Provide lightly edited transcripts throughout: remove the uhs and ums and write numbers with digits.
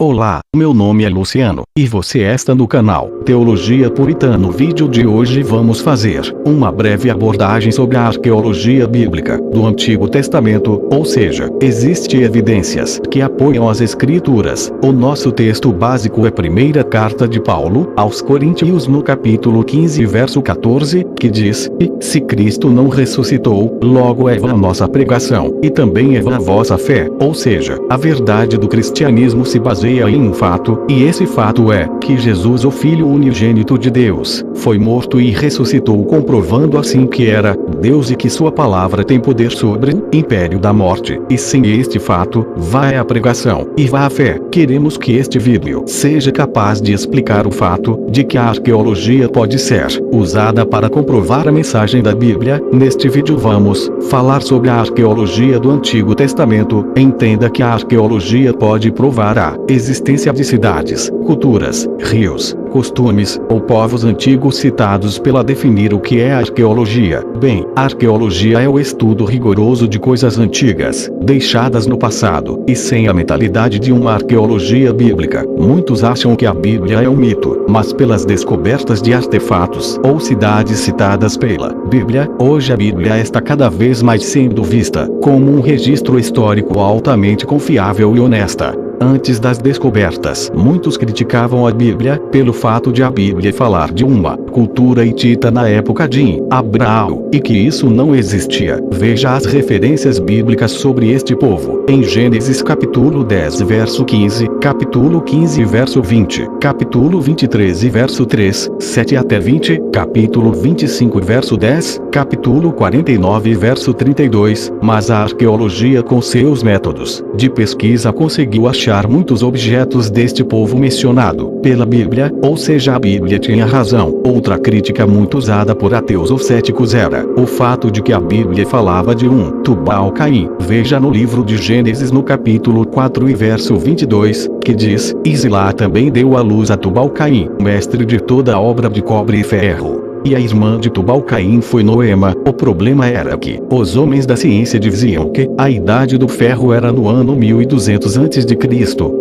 Olá, meu nome é Luciano, e você está no canal Teologia Puritana. No vídeo de hoje vamos fazer uma breve abordagem sobre a arqueologia bíblica do Antigo Testamento, ou seja, existem evidências que apoiam as Escrituras. O nosso texto básico é a primeira carta de Paulo aos Coríntios no capítulo 15 verso 14, que diz: se Cristo não ressuscitou, logo é vã a nossa pregação, e também é vã a vossa fé. Ou seja, a verdade do cristianismo se baseia em um fato, e esse fato é que Jesus, o Filho unigênito de Deus, foi morto e ressuscitou, comprovando assim que era Deus e que sua palavra tem poder sobre o império da morte. E sem este fato, vai a pregação e vá a fé. Queremos que este vídeo seja capaz de explicar o fato de que a arqueologia pode ser usada para comprovar a mensagem da Bíblia. Neste vídeo vamos falar sobre a arqueologia do Antigo Testamento. Entenda que a arqueologia pode provar a existência de cidades, culturas, rios, costumes ou povos antigos citados pela definir o que é arqueologia. Bem, a arqueologia é o estudo rigoroso de coisas antigas, deixadas no passado, e sem a mentalidade de uma arqueologia bíblica. Muitos acham que a Bíblia é um mito, mas pelas descobertas de artefatos ou cidades citadas pela Bíblia, hoje a Bíblia está cada vez mais sendo vista como um registro histórico altamente confiável e honesta. Antes das descobertas, muitos criticavam a Bíblia pelo fato de a Bíblia falar de uma cultura hitita na época de Abraão, e que isso não existia. Veja as referências bíblicas sobre este povo em Gênesis capítulo 10 verso 15, capítulo 15 verso 20, capítulo 23 verso 3, 7 até 20, capítulo 25 verso 10, capítulo 49 verso 32, mas a arqueologia com seus métodos de pesquisa conseguiu achar muitos objetos deste povo mencionado pela Bíblia, ou seja, a Bíblia tinha razão. Outra crítica muito usada por ateus ou céticos era o fato de que a Bíblia falava de um Tubal-Caim. Veja no livro de Gênesis no capítulo 4 e verso 22, que diz: e Zilá também deu à luz a Tubal-Caim, mestre de toda a obra de cobre e ferro. E a irmã de Tubal-Caim foi Noema. O problema era que os homens da ciência diziam que a idade do ferro era no ano 1200 a.C.,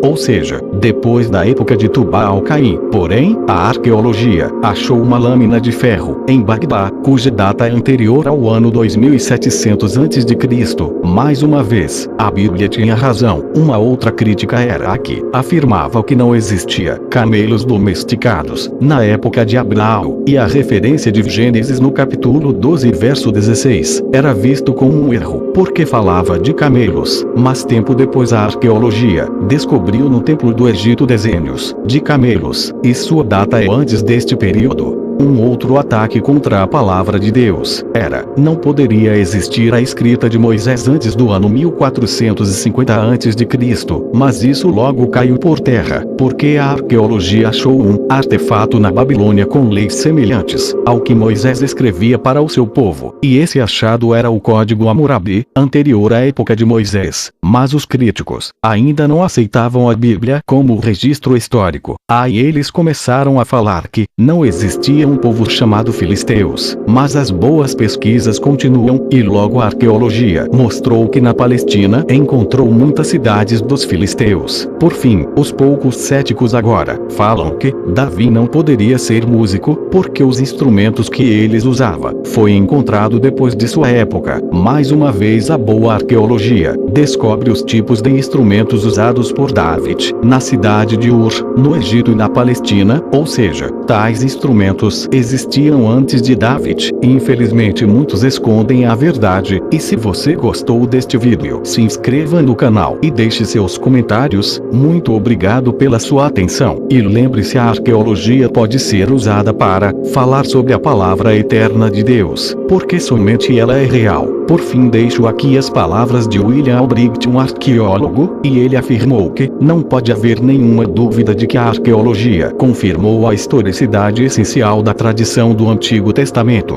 ou seja, depois da época de Tubal-Caim. Porém, a arqueologia achou uma lâmina de ferro em Bagdá, cuja data é anterior ao ano 2700 a.C. Mais uma vez, a Bíblia tinha razão. Uma outra crítica era a que afirmava que não existia camelos domesticados na época de Abraão, e a referência de Gênesis no capítulo 12 verso 16 era visto como um erro, porque falava de camelos, mas tempo depois a arqueologia descobriu no templo do Egito desenhos de camelos, e sua data é antes deste período. Um outro ataque contra a palavra de Deus era: não poderia existir a escrita de Moisés antes do ano 1450 a.C., mas isso logo caiu por terra, porque a arqueologia achou um artefato na Babilônia com leis semelhantes ao que Moisés escrevia para o seu povo, e esse achado era o Código Hammurabi, anterior à época de Moisés. Mas os críticos ainda não aceitavam a Bíblia como registro histórico. Aí eles começaram a falar que não existia um povo chamado filisteus, mas as boas pesquisas continuam, e logo a arqueologia mostrou que na Palestina encontrou muitas cidades dos filisteus. Por fim, os poucos céticos agora falam que Davi não poderia ser músico, porque os instrumentos que eles usavam foi encontrado depois de sua época. Mais uma vez a boa arqueologia descobre os tipos de instrumentos usados por David na cidade de Ur, no Egito e na Palestina, ou seja, tais instrumentos existiam antes de David. Infelizmente muitos escondem a verdade. E se você gostou deste vídeo, se inscreva no canal e deixe seus comentários. Muito obrigado pela sua atenção. E lembre-se, a arqueologia pode ser usada para falar sobre a palavra eterna de Deus, porque somente ela é real. Por fim, deixo aqui as palavras de William Albright, um arqueólogo, e ele afirmou que não pode haver nenhuma dúvida de que a arqueologia confirmou a historicidade essencial da tradição do Antigo Testamento.